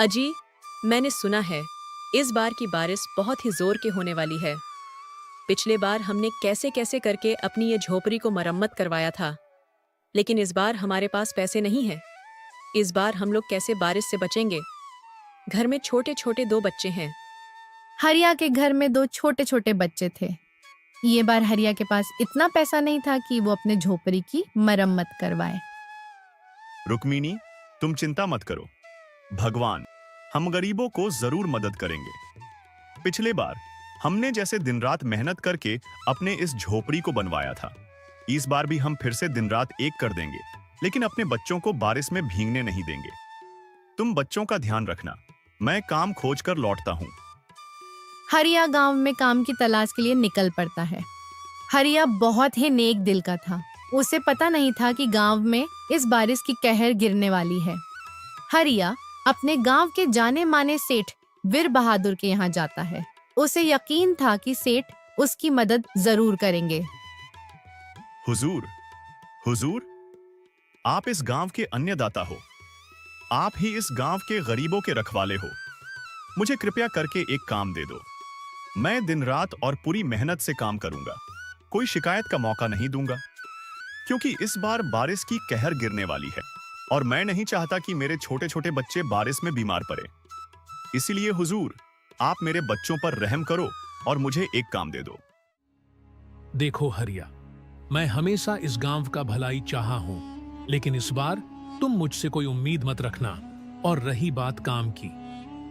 अजी, मैंने सुना है इस बार की बारिश बहुत ही जोर के होने वाली है। पिछले बार हमने कैसे कैसे करके अपनी ये झोपड़ी को मरम्मत करवाया था, लेकिन इस बार हमारे पास पैसे नहीं हैं। इस बार हम लोग कैसे बारिश से बचेंगे? घर में छोटे छोटे 2 बच्चे हैं। हरिया के घर में 2 छोटे छोटे बच्चे थे। ये बार हरिया के पास इतना पैसा नहीं था कि वो अपने झोपड़ी की मरम्मत करवाए। रुक्मिणी, तुम चिंता मत करो। भगवान हम गरीबों को जरूर मदद करेंगे। पिछले बार हमने जैसे दिन रात मेहनत करके अपने इस झोपड़ी को बनवाया था, इस बार भी हम फिर से दिन रात एक कर देंगे, लेकिन अपने बच्चों को बारिश में भीगने नहीं देंगे। तुम बच्चों का ध्यान रखना, मैं काम खोज कर लौटता हूँ। हरिया गांव में काम की तलाश के लिए निकल पड़ता है। हरिया बहुत ही नेक दिल का था। उसे पता नहीं था कि गांव में इस बारिश की कहर गिरने वाली है। हरिया अपने गांव के जाने माने सेठ वीर बहादुर के यहाँ जाता है। उसे यकीन था कि सेठ उसकी मदद जरूर करेंगे। हुजूर, हुजूर, आप इस गांव के अन्नदाता हो। आप ही इस गांव के गरीबों के रखवाले हो। मुझे कृपया करके एक काम दे दो। मैं दिन रात और पूरी मेहनत से काम करूंगा, कोई शिकायत का मौका नहीं दूंगा, क्योंकि इस बार बारिश की कहर गिरने वाली है और मैं नहीं चाहता कि मेरे छोटे छोटे बच्चे बारिश में बीमार पड़े। इसीलिए हुजूर, आप मेरे बच्चों पर रहम करो और मुझे एक काम दे दो। देखो हरिया, मैं हमेशा इस गांव का भलाई चाहा हूं, लेकिन इस बार तुम मुझसे कोई उम्मीद मत रखना। और रही बात काम की,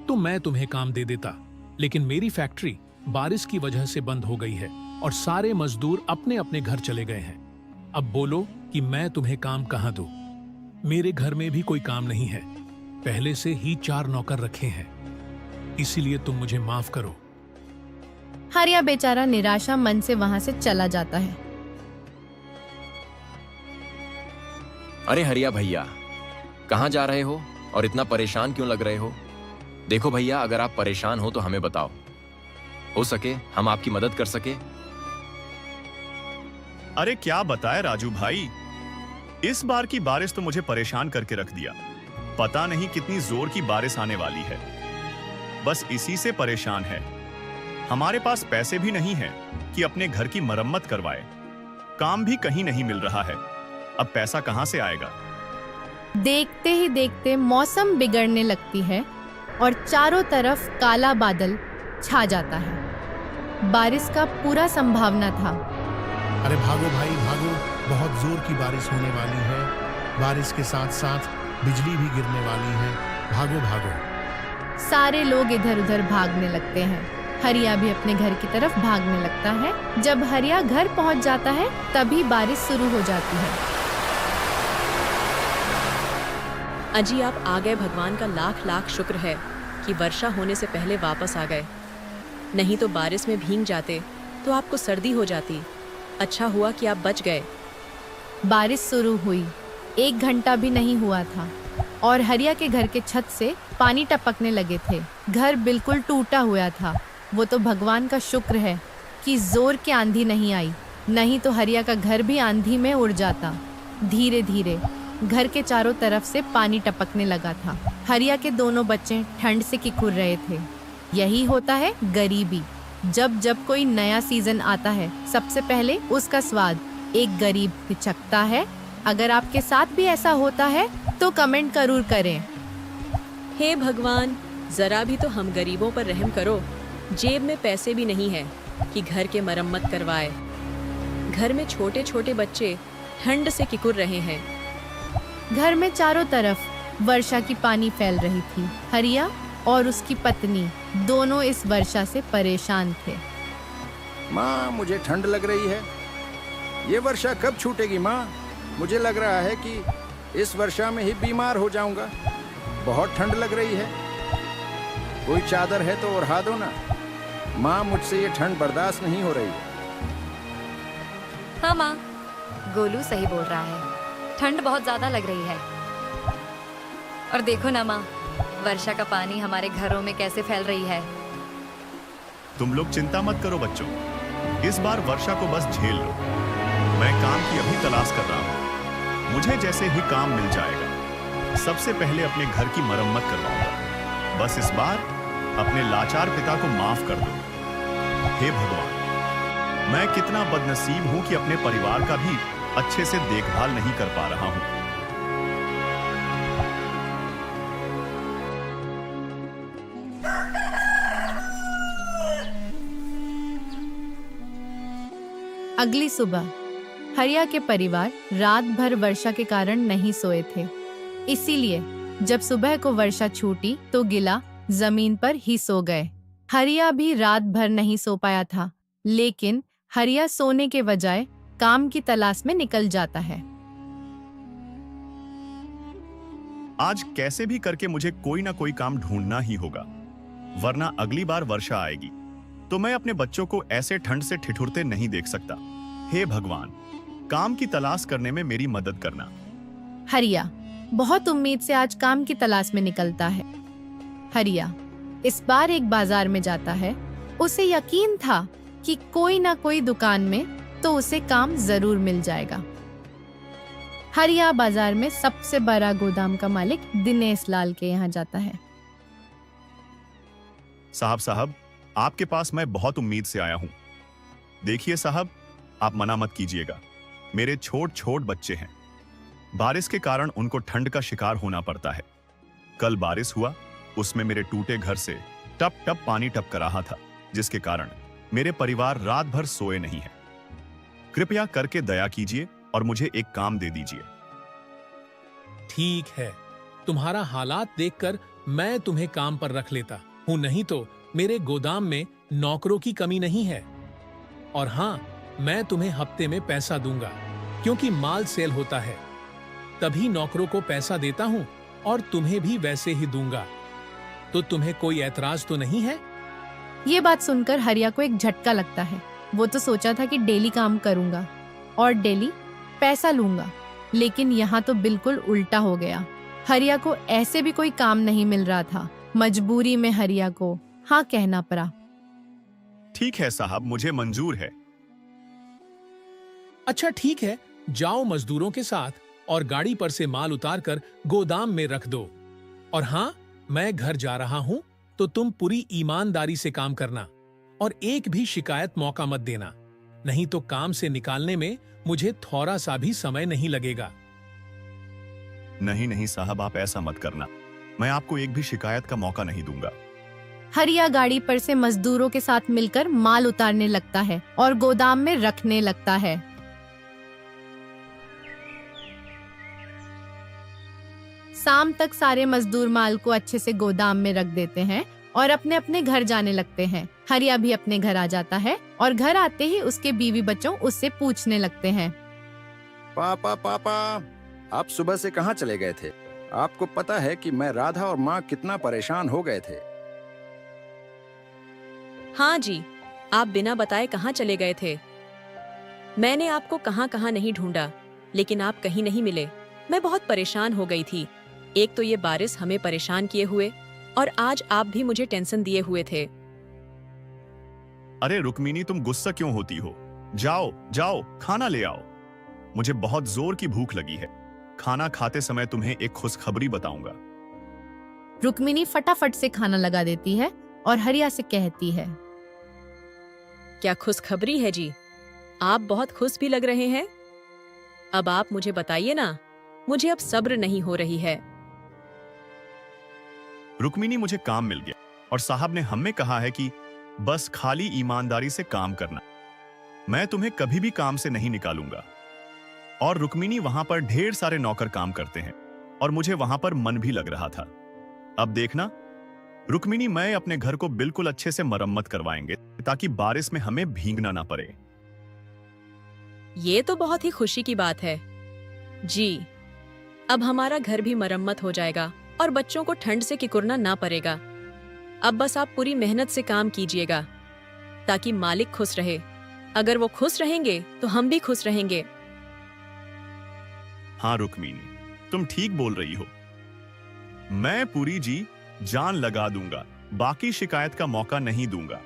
तो मैं तुम्हें काम दे देता, लेकिन मेरी फैक्ट्री बारिश की वजह से बंद हो गई है और सारे मजदूर अपने अपने घर चले गए हैं। अब बोलो कि मैं तुम्हें काम कहां दूं? मेरे घर में भी कोई काम नहीं है, पहले से ही 4 नौकर रखे हैं, इसीलिए तुम मुझे माफ करो। हरिया बेचारा निराशा मन से वहां से चला जाता है। अरे हरिया भैया, कहाँ जा रहे हो और इतना परेशान क्यों लग रहे हो? देखो भैया, अगर आप परेशान हो तो हमें बताओ, हो सके हम आपकी मदद कर सके। अरे क्या बताए राजू भाई, इस बार की बारिश तो मुझे परेशान करके रख दिया। पता नहीं कितनी जोर की बारिश आने वाली है, बस इसी से परेशान है। हमारे पास पैसे भी नहीं है कि अपने घर की मरम्मत करवाए। काम भी कहीं नहीं मिल रहा है, अब पैसा कहां से आएगा? देखते ही देखते मौसम बिगड़ने लगती है और चारों तरफ काला बादल छा जाता है। बारिश का पूरा संभावना था। अरे भागो भाई भागो, बहुत जोर की बारिश होने वाली है। बारिश के साथ साथ बिजली भी गिरने वाली है। भागो भागो। सारे लोग इधर उधर भागने लगते हैं। हरिया भी अपने घर की तरफ भागने लगता है। जब हरिया घर पहुंच जाता है तभी बारिश शुरू हो जाती है। अजी, आप आ गए। भगवान का लाख लाख शुक्र है कि वर्षा होने से पहले वापस आ गए, नहीं तो बारिश में भीग जाते तो आपको सर्दी हो जाती। अच्छा हुआ कि आप बच गए। बारिश शुरू हुई, 1 घंटा भी नहीं हुआ था और हरिया के घर के छत से पानी टपकने लगे थे। घर बिल्कुल टूटा हुआ था। वो तो भगवान का शुक्र है कि जोर की आंधी नहीं आई, नहीं तो हरिया का घर भी आंधी में उड़ जाता। धीरे धीरे घर के चारों तरफ से पानी टपकने लगा था। हरिया के दोनों बच्चे ठंड से किकुर रहे थे। यही होता है गरीबी। जब जब कोई नया सीजन आता है, सबसे पहले उसका स्वाद एक गरीब हिचकता है। अगर आपके साथ भी ऐसा होता है तो कमेंट जरूर करें। हे भगवान, जरा भी तो हम गरीबों पर रहम करो। जेब में पैसे भी नहीं है कि घर के मरम्मत करवाए। घर में छोटे छोटे बच्चे ठंड से किकुर रहे हैं। घर में चारों तरफ वर्षा की पानी फैल रही थी। हरिया और उसकी पत्नी दोनों इस वर्षा से परेशान थे। माँ, मुझे ठंड लग रही है। ये वर्षा कब छूटेगी माँ? मुझे लग रहा है कि इस वर्षा में ही बीमार हो जाऊंगा। बहुत ठंड लग रही है। कोई चादर है तो ओढ़ा दो ना माँ, मुझसे ये ठंड बर्दाश्त नहीं हो रही है। हाँ माँ, गोलू सही बोल रहा है, ठंड बहुत ज्यादा लग रही है। और देखो ना माँ, वर्षा का पानी हमारे घरों में कैसे फैल रही है। तुम लोग चिंता मत करो बच्चों, इस बार वर्षा को बस झेल लो। मैं काम की अभी तलाश कर रहा हूँ। मुझे जैसे ही काम मिल जाएगा सबसे पहले अपने घर की मरम्मत करवाऊंगा। बस इस बार अपने लाचार पिता को माफ कर दो। हे भगवान, मैं कितना बदनसीब हूं कि अपने परिवार का भी अच्छे से देखभाल नहीं कर पा रहा हूं। अगली सुबह हरिया के परिवार रात भर वर्षा के कारण नहीं सोए थे। इसीलिए जब सुबह को वर्षा छूटी तो गिला जमीन पर ही सो गए। हरिया भी रात भर नहीं सो पाया था, लेकिन हरिया सोने के बजाय काम की तलाश में निकल जाता है। आज कैसे भी करके मुझे कोई ना कोई काम ढूंढना ही होगा, वरना अगली बार वर्षा आएगी तो मैं अपने बच्चों को ऐसे ठंड से ठिठुरते नहीं देख सकता। हे भगवान, काम की तलाश करने में मेरी मदद करना। हरिया बहुत उम्मीद से आज काम की तलाश में निकलता है। हरिया इस बार एक बाजार में जाता है। उसे यकीन था कि कोई ना कोई दुकान में तो उसे काम जरूर मिल जाएगा। हरिया बाजार में सबसे बड़ा गोदाम का मालिक दिनेश लाल के यहाँ जाता है। साहब, आपके पास मैं बहुत उम्मीद से आया हूं। देखिए साहब, आप मना मत कीजिएगा। मेरे छोट छोट बच्चे हैं। बारिश के कारण उनको ठंड का शिकार होना पड़ता है। कल बारिश हुआ, उसमें मेरे टूटे घर से टप टप पानी टपक रहा था, जिसके कारण मेरे परिवार रात भर सोए नहीं है। कृपया करके दया कीजिए और मुझे एक काम दे दीजिए। ठीक है, तुम्हारा हालात देखकर मैं तुम्हें काम पर रख लेता हूं, नहीं तो मेरे गोदाम में नौकरों की कमी नहीं है। और हाँ, मैं तुम्हें हफ्ते में पैसा दूंगा, क्योंकि माल सेल होता है, तभी नौकरों को पैसा देता हूं और तुम्हें भी वैसे ही दूंगा। तो तुम्हें कोई ऐतराज तो नहीं है? ये बात सुनकर हरिया को एक झटका लगता है। वो तो सोचा था कि डेली काम करूंगा और डेली पैसा लूंगा, लेकिन यहाँ तो बिल्कुल उल्टा हो गया। हरिया को ऐसे भी कोई काम नहीं मिल रहा था। मजबूरी में हरिया को हाँ कहना पड़ा। ठीक है साहब, मुझे मंजूर है। अच्छा ठीक है, जाओ मजदूरों के साथ और गाड़ी पर से माल उतार कर गोदाम में रख दो। और हाँ, मैं घर जा रहा हूं तो तुम पूरी ईमानदारी से काम करना और एक भी शिकायत मौका मत देना, नहीं तो काम से निकालने में मुझे थोड़ा सा भी समय नहीं लगेगा। नहीं साहब, आप ऐसा मत करना। मैं आपको एक भी शिकायत का मौका नहीं दूंगा। हरिया गाड़ी पर से मजदूरों के साथ मिलकर माल उतारने लगता है और गोदाम में रखने लगता है। शाम तक सारे मजदूर माल को अच्छे से गोदाम में रख देते हैं और अपने अपने घर जाने लगते हैं। हरिया भी अपने घर आ जाता है और घर आते ही उसके बीवी बच्चों उससे पूछने लगते हैं, पापा, आप सुबह से कहाँ चले गए थे? आपको पता है कि मैं, राधा और माँ कितना परेशान हो गए थे। हाँ जी, आप बिना बताए कहाँ चले गए थे? मैंने आपको कहाँ कहाँ नहीं ढूंढा, लेकिन आप कहीं नहीं मिले। मैं बहुत परेशान हो गई थी। एक तो ये बारिश हमें परेशान किए हुए, और आज आप भी मुझे टेंशन दिए हुए थे। अरे रुक्मिनी, तुम गुस्सा क्यों होती हो? जाओ खाना ले आओ। मुझे बहुत जोर की भूख लगी है। खाना खाते समय तुम्हें एक खुशखबरी बताऊंगा। रुक्मिनी फटाफट से खाना लगा देती है और हरिया से कहती है, क्या खुशखबरी है जी? आप बहुत खुश भी लग रहे हैं। अब आप मुझे बताइए ना, मुझे अब सब्र नहीं हो रही है। रुक्मिनी, मुझे काम मिल गया और साहब ने हमें कहा है कि बस खाली ईमानदारी से काम करना। मैं तुम्हें कभी भी काम से नहीं निकालूंगा। और रुक्मिनी, वहां पर ढेर सारे नौकर काम करते हैं और मुझे वहां पर मन भी लग रहा था। अब देखना रुक्मिनी, मैं अपने घर को बिल्कुल अच्छे से मरम्मत करवाएंगे ताकि बारिश में हमें भीगना ना पड़े। ये तो बहुत ही खुशी की बात है जी। अब हमारा घर भी मरम्मत हो जाएगा और बच्चों को ठंड से किकुरना ना पड़ेगा। अब बस आप पूरी मेहनत से काम कीजिएगा ताकि मालिक खुश रहे। अगर वो खुश रहेंगे तो हम भी खुश रहेंगे। हाँ रुक्मिनी, तुम ठीक बोल रही हो। मैं पूरी जी जान लगा दूंगा, बाकी शिकायत का मौका नहीं दूंगा।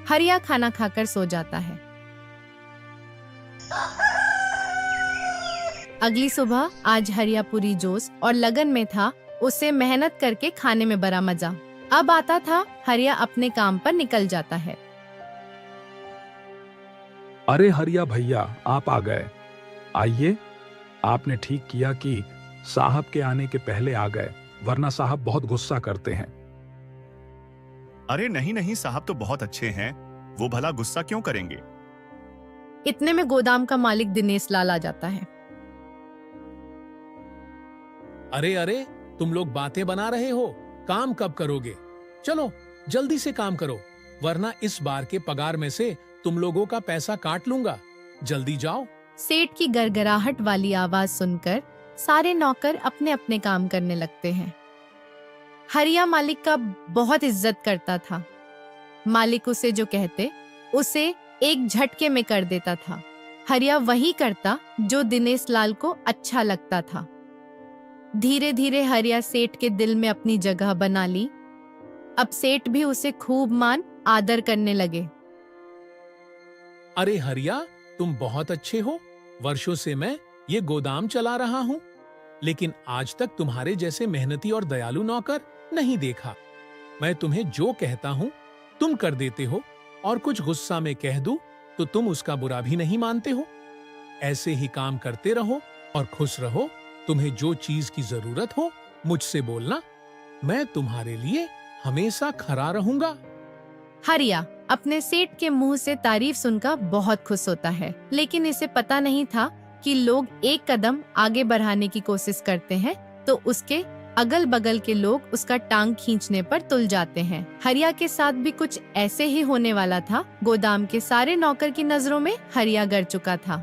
हरिया खाना खाकर सो जाता है। अगली सुबह आज हरिया पूरी जोश और लगन में था। उसे मेहनत करके खाने में बड़ा मजा। अब आता था हरिया अपने काम पर निकल जाता है। अरे हरिया भैया, आप आ गए। आइए, आपने ठीक किया कि साहब के आने के पहले आ गए, वरना साहब बहुत गुस्सा करते हैं। अरे नहीं नहीं, साहब तो बहुत अच्छे हैं, वो भला गुस्सा क्यों करेंगे। इतने में गोदाम का मालिक दिनेश लाल आ जाता है। अरे अरे, तुम लोग बातें बना रहे हो, काम कब करोगे? चलो जल्दी से काम करो, वरना इस बार के पगार में से तुम लोगों का पैसा काट लूंगा। जल्दी जाओ। सेठ की गड़गड़ाहट वाली आवाज सुनकर सारे नौकर अपने अपने काम करने लगते हैं। हरिया मालिक का बहुत इज्जत करता था। मालिक उसे जो कहते उसे एक झटके में कर देता था। हरिया वही करता जो दिनेश लाल को अच्छा लगता था। धीरे धीरे हरिया सेठ के दिल में अपनी जगह बना ली। अब सेठ भी उसे खूब मान आदर करने लगे। अरे हरिया, तुम बहुत अच्छे हो। वर्षों से मैं ये गोदाम चला रहा हूँ, लेकिन आज तक तुम्हारे जैसे मेहनती और दयालु नौकर नहीं देखा। मैं तुम्हें जो कहता हूँ तुम कर देते हो, और कुछ गुस्सा में कह दूं तो तुम उसका बुरा भी नहीं मानते हो। ऐसे ही काम करते रहो और खुश रहो। तुम्हें जो चीज की जरूरत हो मुझसे बोलना, मैं तुम्हारे लिए हमेशा खड़ा रहूंगा। हरिया अपने सेठ के मुंह से तारीफ सुनकर बहुत खुश होता है, लेकिन इसे पता नहीं था कि लोग एक कदम आगे बढ़ाने की कोशिश करते हैं तो उसके अगल बगल के लोग उसका टांग खींचने पर तुल जाते हैं। हरिया के साथ भी कुछ ऐसे ही होने वाला था। गोदाम के सारे नौकर की नजरों में हरिया गिर चुका था।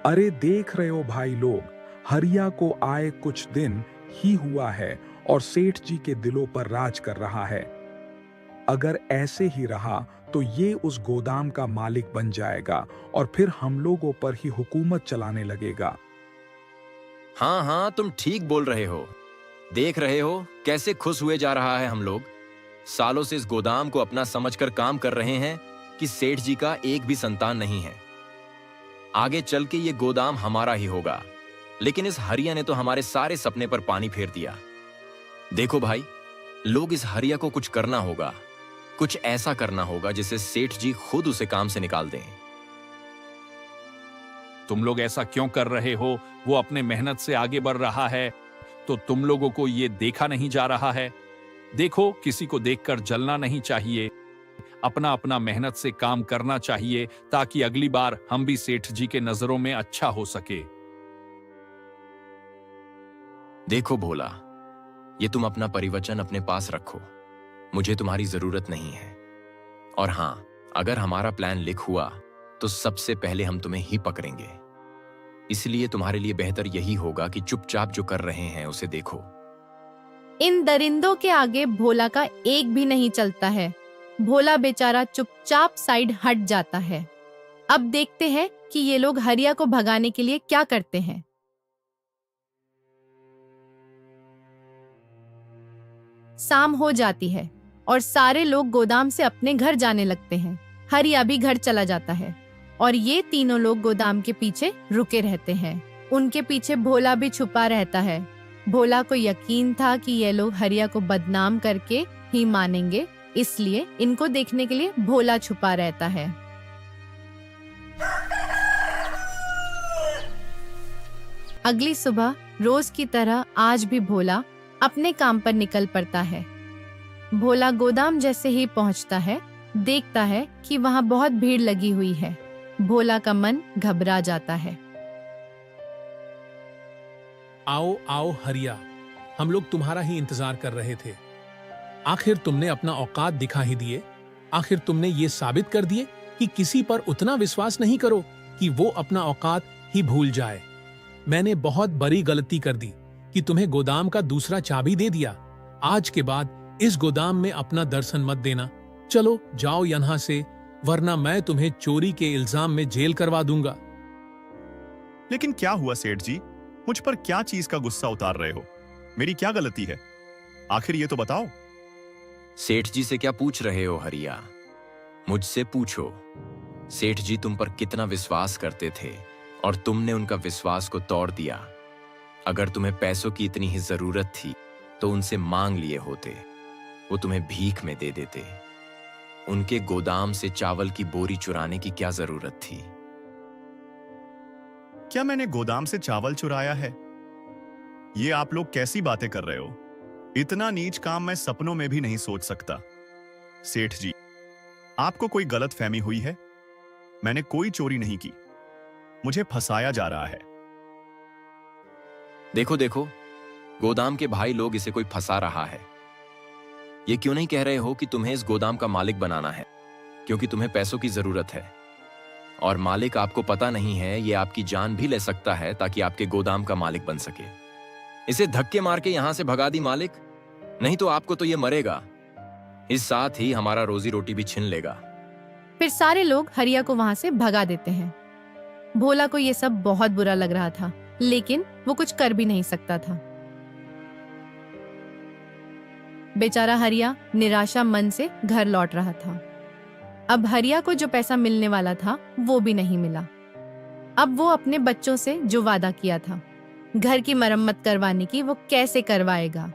अरे देख रहे हो भाई लोग, हरिया को आए कुछ दिन ही हुआ है और सेठ जी के दिलों पर राज कर रहा है। अगर ऐसे ही रहा तो ये उस गोदाम का मालिक बन जाएगा और फिर हम लोगों पर ही हुकूमत चलाने लगेगा। हाँ हाँ, तुम ठीक बोल रहे हो। देख रहे हो कैसे खुश हुए जा रहा है हम लोग। सालों से इस गोदाम को अपना समझकर काम कर रहे हैं कि सेठ जी का एक भी संतान नहीं है। आगे चल के ये गोदाम हमारा ही होगा, लेकिन इस हरिया ने तो हमारे सारे सपने पर पानी फेर दिया। देखो भाई, लोग इस हरिया को कुछ करना होगा, कुछ ऐसा करना होगा जिसे सेठ जी खुद उसे काम से निकाल दें। तुम लोग ऐसा क्यों कर रहे हो? वो अपने मेहनत से आगे बढ़ रहा है तो तुम लोगों को ये देखा नहीं जा रहा है? देखो, किसी को देखकर जलना नहीं चाहिए। अपना अपना मेहनत से काम करना चाहिए ताकि अगली बार हम भी सेठ जी के नजरों में अच्छा हो सके। देखो भोला, ये तुम अपना परिवचन अपने पास रखो। मुझे तुम्हारी जरूरत नहीं है। और हां, अगर हमारा प्लान लीक हुआ तो सबसे पहले हम तुम्हें ही पकड़ेंगे। इसलिए तुम्हारे लिए बेहतर यही होगा कि चुपचाप जो कर रहे हैं उसे देखो। इन दरिंदों के आगे भोला का एक भी नहीं चलता है। भोला बेचारा चुपचाप साइड हट जाता है। अब देखते हैं कि ये लोग हरिया को भगाने के लिए क्या करते हैं। शाम हो जाती है और सारे लोग गोदाम से अपने घर जाने लगते हैं। हरिया भी घर चला जाता है और ये तीनों लोग गोदाम के पीछे रुके रहते हैं। उनके पीछे भोला भी छुपा रहता है। भोला को यकीन था कि ये लोग हरिया को बदनाम करके ही मानेंगे, इसलिए इनको देखने के लिए भोला छुपा रहता है। अगली सुबह रोज की तरह आज भी भोला अपने काम पर निकल पड़ता है। भोला गोदाम जैसे ही पहुंचता है, देखता है कि वहां बहुत भीड़ लगी हुई है। भोला का मन घबरा जाता है। आओ आओ हरिया, हम लोग तुम्हारा ही इंतजार कर रहे थे। आखिर तुमने अपना औकात दिखा ही दिए। आखिर तुमने ये साबित कर दिए कि किसी पर उतना विश्वास नहीं करो कि वो अपना औकात ही भूल जाए। मैंने बहुत बड़ी गलती कर दी कि तुम्हें गोदाम का दूसरा चाबी दे दिया। आज के बाद इस गोदाम में अपना दर्शन मत देना। चलो जाओ यहाँ से, वरना मैं तुम्हें चोरी के इल्जाम में जेल करवा दूंगा। लेकिन क्या हुआ सेठ जी? मुझ पर क्या चीज का गुस्सा उतार रहे हो? मेरी क्या गलती है? आखिर ये तो बताओ। सेठ जी से क्या पूछ रहे हो हरिया? मुझसे पूछो। सेठ जी तुम पर कितना विश्वास करते थे और तुमने उनका विश्वास को तोड़ दिया। अगर तुम्हें पैसों की इतनी ही जरूरत थी तो उनसे मांग लिए होते, वो तुम्हें भीख में दे देते। उनके गोदाम से चावल की बोरी चुराने की क्या जरूरत थी? क्या मैंने गोदाम से चावल चुराया है? ये आप लोग कैसी बातें कर रहे हो? इतना नीच काम मैं सपनों में भी नहीं सोच सकता। सेठ जी, आपको कोई गलत फहमी हुई है। मैंने कोई चोरी नहीं की, मुझे फंसाया जा रहा है। देखो देखो, गोदाम के भाई लोग इसे कोई फंसा रहा है। ये क्यों नहीं कह रहे हो कि तुम्हें इस गोदाम का मालिक बनाना है, क्योंकि तुम्हें पैसों की जरूरत है। और मालिक आपको पता नहीं है, ये आपकी जान भी ले सकता है ताकि आपके गोदाम का मालिक बन सके। इसे धक्के मार के यहां से भगा दी मालिक, नहीं तो आपको तो ये मरेगा, इस साथ ही हमारा रोजी रोटी भी छीन लेगा। फिर सारे लोग हरिया को वहां से भगा देते हैं। भोला को ये सब बहुत बुरा लग रहा था, लेकिन वो कुछ कर भी नहीं सकता था। बेचारा हरिया निराशा मन से घर लौट रहा था। अब हरिया को जो पैसा मिलने वाला था वो भी नहीं मिला। अब वो अपने बच्चों से जो वादा किया था घर की मरम्मत करवाने की, वो कैसे करवाएगा?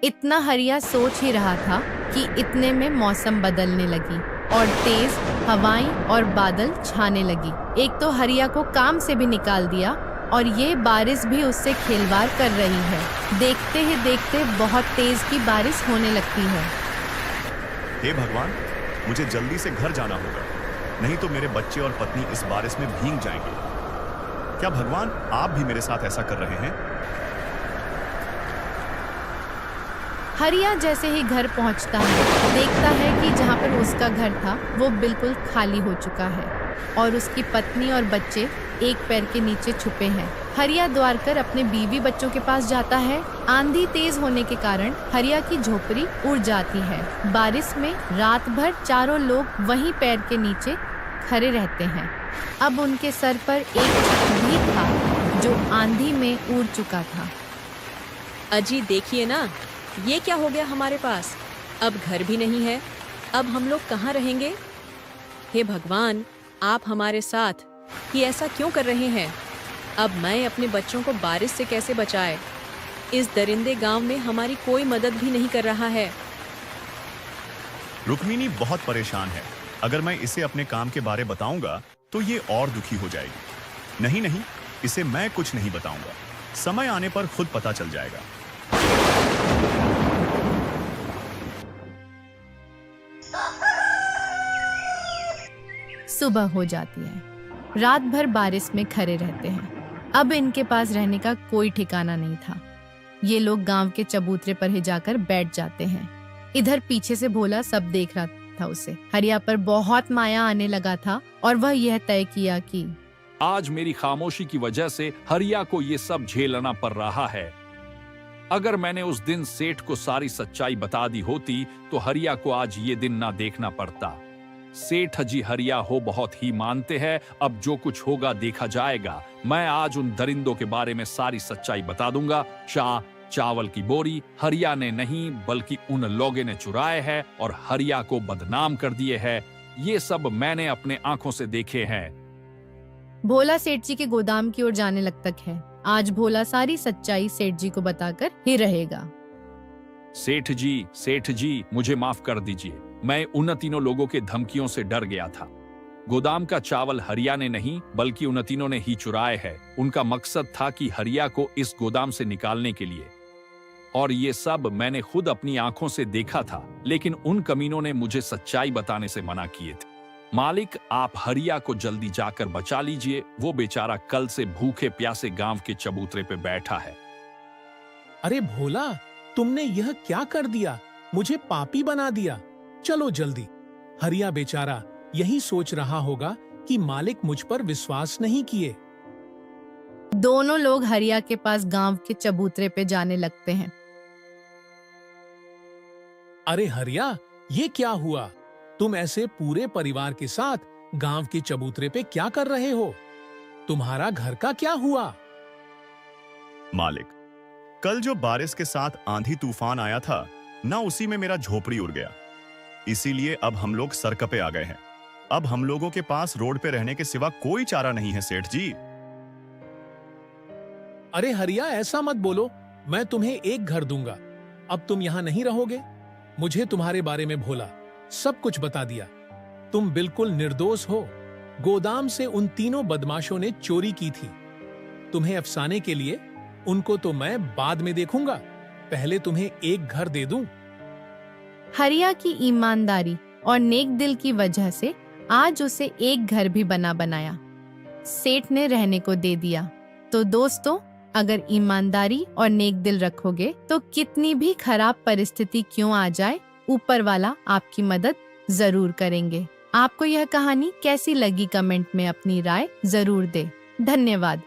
इतना हरिया सोच ही रहा था कि इतने में मौसम बदलने लगी और तेज हवाएं और बादल छाने लगी। एक तो हरिया को काम से भी निकाल दिया और ये बारिश भी उससे खिलवाड़ कर रही है। देखते ही देखते बहुत तेज की बारिश होने लगती है। हे भगवान, मुझे जल्दी से घर जाना होगा, नहीं तो मेरे बच्चे और पत्नी इस बारिश में भीग जाएंगे। क्या भगवान आप भी मेरे साथ ऐसा कर रहे हैं? हरिया जैसे ही घर पहुंचता है, देखता है कि जहां पर उसका घर था वो बिल्कुल खाली हो चुका है और उसकी पत्नी और बच्चे एक पैर के नीचे छुपे हैं। हरिया द्वार कर अपने बीवी बच्चों के पास जाता है। आंधी तेज होने के कारण हरिया की झोपड़ी उड़ जाती है। बारिश में रात भर चारों लोग वहीं पैर के नीचे खड़े रहते हैं। अब उनके सर पर एक छत भी था जो आंधी में उड़ चुका था। अजी देखिए ना, ये क्या हो गया हमारे पास? अब घर भी नहीं है, अब हम लोग कहाँ रहेंगे? हे भगवान, आप हमारे साथ ही ऐसा क्यों कर रहे हैं? अब मैं अपने बच्चों को बारिश से कैसे बचाए? इस दरिंदे गांव में हमारी कोई मदद भी नहीं कर रहा है। रुक्मिनी बहुत परेशान है। अगर मैं इसे अपने काम के बारे बताऊंगा तो ये और दुखी हो जाएगी। नहीं नहीं, इसे मैं कुछ नहीं बताऊंगा, समय आने पर खुद पता चल जाएगा। सुबह हो जाती है। रात भर बारिश में खड़े रहते हैं। अब इनके पास रहने का कोई ठिकाना नहीं था। ये लोग गांव के चबूतरे पर ही जाकर बैठ जाते हैं। इधर पीछे से भोला सब देख रहा था उसे। हरिया पर बहुत माया आने लगा था और वह यह तय किया कि आज मेरी खामोशी की वजह से हरिया को ये सब झेलना पड़ रहा है। अगर मैंने उस दिन सेठ को सारी सच्चाई बता दी होती तो हरिया को आज ये दिन ना देखना पड़ता। सेठ जी हरिया हो बहुत ही मानते हैं। अब जो कुछ होगा देखा जाएगा। मैं आज उन दरिंदों के बारे में सारी सच्चाई बता दूंगा। चावल की बोरी हरिया ने नहीं बल्कि उन लोगों ने चुराए हैं और हरिया को बदनाम कर दिए हैं। ये सब मैंने अपने आंखों से देखे हैं। भोला सेठ जी के गोदाम की ओर जाने लगता है। आज भोला सारी सच्चाई सेठ जी को बताकर ही रहेगा। सेठ जी, मुझे माफ कर दीजिए। मैं उन तीनों लोगों के धमकियों से डर गया था। गोदाम का चावल हरिया ने नहीं बल्कि उन तीनों ने ही चुराए हैं। उनका मकसद था कि हरिया को इस गोदाम से निकालने के लिए, और ये सब मैंने खुद अपनी आंखों से देखा था। लेकिन उन कमीनों ने मुझे सच्चाई बताने से मना किए थे। मालिक, आप हरिया को जल्दी जाकर बचा लीजिए। वो बेचारा कल से भूखे प्यासे गांव के चबूतरे पे बैठा है। अरे भोला, तुमने यह क्या कर दिया? मुझे पापी बना दिया। चलो जल्दी। हरिया बेचारा यही सोच रहा होगा कि मालिक मुझ पर विश्वास नहीं किए। दोनों लोग हरिया के पास गांव के चबूतरे पे जाने लगते हैं। अरे हरिया, ये क्या हुआ? तुम ऐसे पूरे परिवार के साथ गांव के चबूतरे पे क्या कर रहे हो? तुम्हारा घर का क्या हुआ? मालिक, कल जो बारिश के साथ आंधी तूफान आया था ना, उसी में मेरा झोपड़ी उड़ गया। इसीलिए अब हम लोग सरकपे आ गए हैं। अब हम लोगों के पास रोड पे रहने के सिवा कोई चारा नहीं है सेठ जी। अरे हरिया, ऐसा मत बोलो। मैं तुम्हें एक घर दूंगा। अब तुम यहाँ नहीं रहोगे। मुझे तुम्हारे बारे में भोला सब कुछ बता दिया। तुम बिल्कुल निर्दोष हो। गोदाम से उन तीनों बदमाशों ने चोरी की थी। तुम्हें अफसाने के लिए उनको तो मैं बाद में देखूंगा। पहले तुम्हें एक घर दे दूं। हरिया की ईमानदारी और नेक दिल की वजह से आज उसे एक घर भी बना बनाया सेठ ने रहने को दे दिया। तो दोस्तों, अगर ईमानदारी और नेक दिल रखोगे तो कितनी भी खराब परिस्थिति क्यों आ जाए, ऊपर वाला आपकी मदद जरूर करेंगे। आपको यह कहानी कैसी लगी कमेंट में अपनी राय जरूर दे। धन्यवाद।